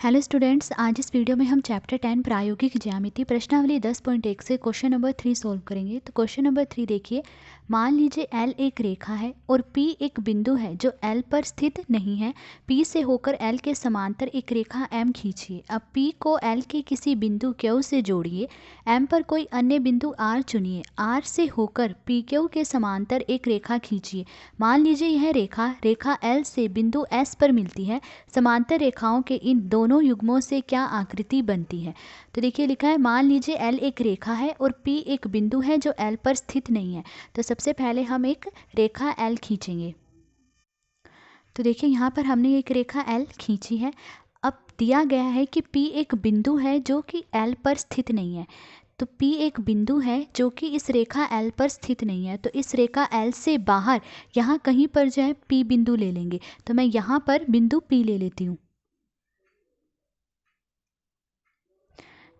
Hello students, आज इस video में हम चैप्टर 10 प्रायोगिक ज्यामिति प्रश्नावली 10.1 से क्वेश्चन नंबर 3 सॉल्व करेंगे। तो क्वेश्चन नंबर 3 देखिए, मान लीजिए L एक रेखा है और P एक बिंदु है जो L पर स्थित नहीं है। P से होकर L के समांतर एक रेखा M खींचिए। अब P को L के किसी बिंदु Q से जोड़िए। M पर कोई अन्य बिंदु R चुनिए। R से होकर PQ के समांतर एक रेखा खींचिए। मान लीजिए यह रेखा L से बिंदु S पर मिलती है। समांतर रेखाओं के इन दोनों युग्मों से क्या आकृति बनती है। तो देखिए लिखा है, मान लीजिए L एक रेखा है और P एक बिंदु है जो L पर स्थित नहीं है। तो सबसे पहले हम एक रेखा L खींचेंगे। तो देखिए यहाँ पर हमने एक रेखा L खींची है। अब दिया गया है कि P एक बिंदु है जो कि L पर स्थित नहीं है। तो P एक बिंदु है जो कि इस रेखा L पर स्थित नहीं है। तो इस रेखा L से बाहर यहाँ कहीं पर जो है P बिंदु ले लेंगे। तो मैं यहाँ पर बिंदु P ले लेती हूँ।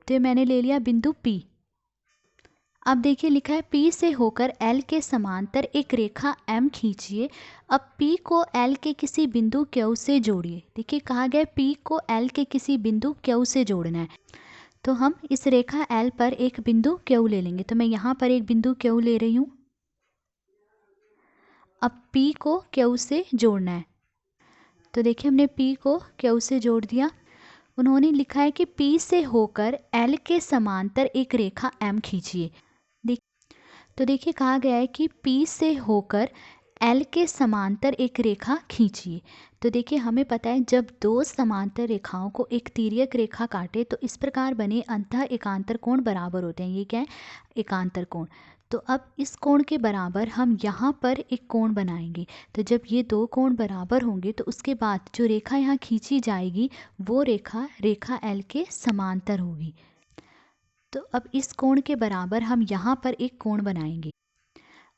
तो मैंने ले लिया बिंदु P। अब देखिए लिखा है, P से होकर L के समांतर एक रेखा M खींचिए। अब P को L के किसी बिंदु Q से जोड़िए। देखिए कहा गया P को L के किसी बिंदु Q से जोड़ना है। तो हम इस रेखा L पर एक बिंदु Q ले लेंगे। तो मैं यहाँ पर एक बिंदु Q ले रही हूँ। अब P को Q से जोड़ना है। तो देखिए हमने P को Q से जोड़ दिया। उन्होंने लिखा है कि P से होकर L के समांतर एक रेखा M खींचिए। तो देखिए कहा गया है कि P से होकर L के समांतर एक रेखा खींचिए। तो देखिए हमें पता है, जब दो समांतर रेखाओं को एक तिर्यक रेखा काटे तो इस प्रकार बने अंतः एकांतर कोण बराबर होते हैं। ये क्या है? एकांतर कोण। तो अब इस कोण के बराबर हम यहाँ पर एक कोण बनाएंगे। तो जब ये दो कोण बराबर होंगे तो उसके बाद जो रेखा यहाँ खींची जाएगी वो रेखा L के समांतर होगी। तो अब इस कोण के बराबर हम यहाँ पर एक कोण बनाएंगे।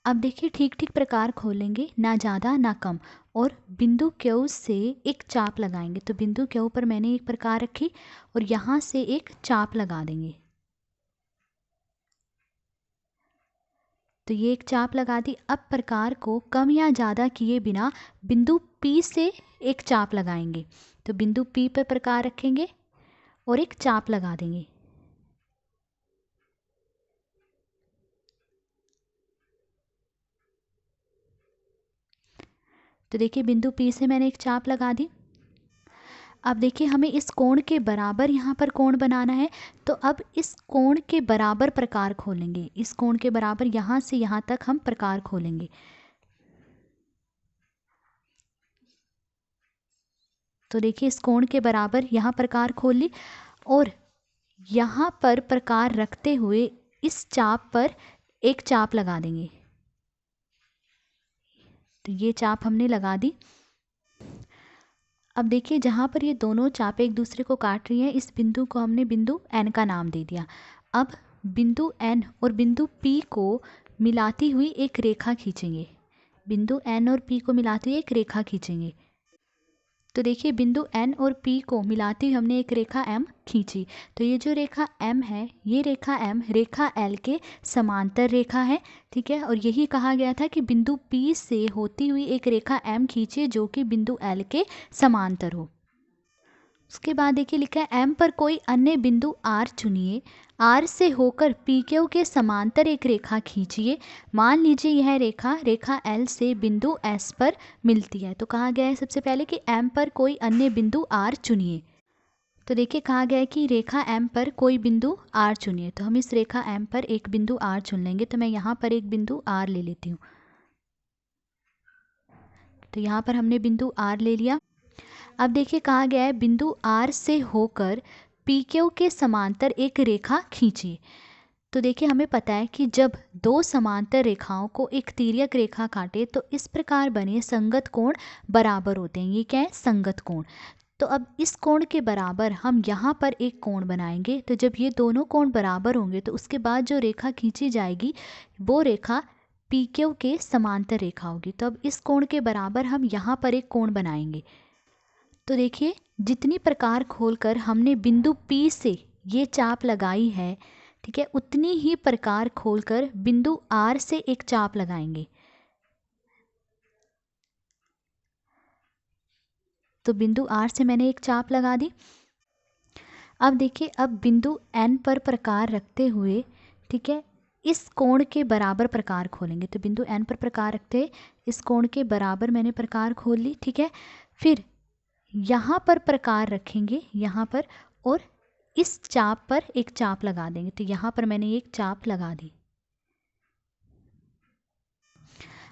अब देखिए ठीक ठीक प्रकार खोलेंगे, ना ज़्यादा ना कम, और बिंदु Q से एक चाप लगाएंगे। तो बिंदु Q पर मैंने एक प्रकार रखी और यहाँ से एक चाप लगा देंगे। तो ये एक चाप लगा दी। अब प्रकार को कम या ज़्यादा किए बिना बिंदु P से एक चाप लगाएंगे। तो बिंदु P पर प्रकार रखेंगे और एक चाप लगा देंगे। तो देखिए बिंदु P से मैंने एक चाप लगा दी। अब देखिए हमें इस कोण के बराबर यहाँ पर कोण बनाना है। तो अब इस कोण के बराबर प्रकार खोलेंगे। इस कोण के बराबर यहाँ से यहाँ तक हम प्रकार खोलेंगे। तो देखिए इस कोण के बराबर यहाँ प्रकार खोल ली और यहाँ पर प्रकार रखते हुए इस चाप पर एक चाप लगा देंगे। तो ये चाप हमने लगा दी। अब देखिए जहाँ पर ये दोनों चाप एक दूसरे को काट रही हैं, इस बिंदु को हमने बिंदु N का नाम दे दिया। अब बिंदु N और बिंदु P को मिलाती हुई एक रेखा खींचेंगे। बिंदु N और P को मिलाती हुई एक रेखा खींचेंगे। तो देखिए बिंदु N और P को मिलाती हुई हमने एक रेखा M खींची। तो ये जो रेखा M है, ये रेखा M रेखा L के समांतर रेखा है। ठीक है, और यही कहा गया था कि बिंदु P से होती हुई एक रेखा M खींचिए जो कि बिंदु L के समांतर हो। उसके बाद देखिए लिखा है, M पर कोई अन्य बिंदु R चुनिए। R से होकर PQ के समांतर एक रेखा खींचिए। मान लीजिए यह रेखा L से बिंदु S पर मिलती है। तो कहा गया है सबसे पहले कि M पर कोई अन्य बिंदु R चुनिए। तो देखिए कहा गया है कि रेखा M पर कोई बिंदु R चुनिए। तो हम इस रेखा M पर एक बिंदु R चुन लेंगे। तो मैं यहाँ पर एक बिंदु R ले लेती हूँ। तो यहाँ पर हमने बिंदु R ले लिया। अब देखिए कहा गया है, बिंदु R से होकर PQ के समांतर एक रेखा खींचिए। तो देखिए हमें पता है कि जब दो समांतर रेखाओं को एक तिर्यक रेखा काटे तो इस प्रकार बने संगत कोण बराबर होते हैं। ये क्या है? संगत कोण। तो अब इस कोण के बराबर हम यहाँ पर एक कोण बनाएंगे। तो जब ये दोनों कोण बराबर होंगे तो उसके बाद जो रेखा खींची जाएगी वो रेखा PQ के समांतर रेखा होगी। तो अब इस कोण के बराबर हम यहाँ पर एक कोण बनाएंगे। तो देखिए जितनी प्रकार खोलकर हमने बिंदु P से ये चाप लगाई है, ठीक है, उतनी ही प्रकार खोलकर बिंदु R से एक चाप लगाएंगे। तो बिंदु R से मैंने एक चाप लगा दी। अब देखिए, अब बिंदु N पर प्रकार रखते हुए, ठीक है, इस कोण के बराबर प्रकार खोलेंगे। तो बिंदु N पर प्रकार रखते हुए इस कोण के बराबर मैंने प्रकार खोल ली, ठीक है। फिर यहाँ पर प्रकार रखेंगे, यहाँ पर, और इस चाप पर एक चाप लगा देंगे। तो यहाँ पर मैंने एक चाप लगा दी।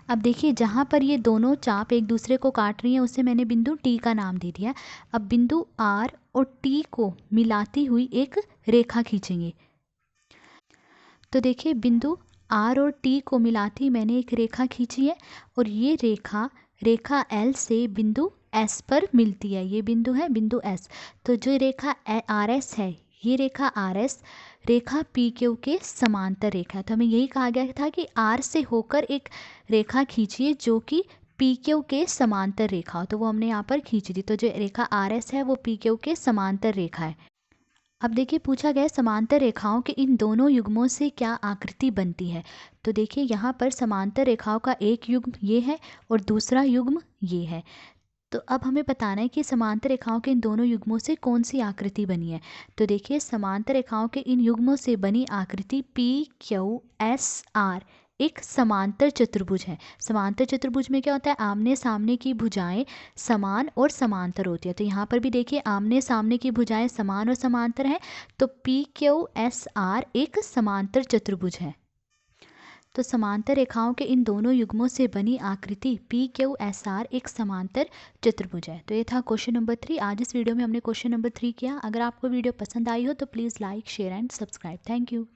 अब देखिए, जहाँ पर ये दोनों चाप एक दूसरे को काट रही हैं उसे मैंने बिंदु T का नाम दे दिया। अब बिंदु R और T को मिलाती हुई एक रेखा खींचेंगे। तो देखिए, बिंदु R और T को मिलाती मैंने एक रेखा खींची है, और ये रेखा L से बिंदु S पर मिलती है। ये बिंदु है बिंदु S। तो जो रेखा RS है, ये रेखा RS रेखा PQ के समांतर रेखा है। तो हमें यही कहा गया था कि R से होकर एक रेखा खींचिए जो कि PQ के समांतर रेखा हो। तो वो हमने यहाँ पर खींच दी। तो जो रेखा RS है वो PQ के समांतर रेखा है। अब देखिए, पूछा गया समांतर रेखाओं के इन दोनों युग्मों से क्या आकृति बनती है। तो देखिए, यहाँ पर समांतर रेखाओं का एक युग्म ये है और दूसरा युग्म ये है। तो अब हमें बताना है कि समांतर रेखाओं के इन दोनों युग्मों से कौन सी आकृति बनी है। तो देखिए, समांतर रेखाओं के इन युग्मों से बनी आकृति PQSR एक समांतर चतुर्भुज है। समांतर चतुर्भुज में क्या होता है, आमने सामने की भुजाएं समान और समांतर होती है। तो यहाँ पर भी देखिए, आमने सामने की भुजाएं समान और समांतर हैं। तो PQSR एक समांतर चतुर्भुज है। तो समांतर रेखाओं के इन दोनों युग्मों से बनी आकृति PQSR एक समांतर चतुर्भुज है। तो ये था क्वेश्चन नंबर 3। आज इस वीडियो में हमने क्वेश्चन नंबर 3 किया। अगर आपको वीडियो पसंद आई हो तो please like, share and subscribe. Thank you.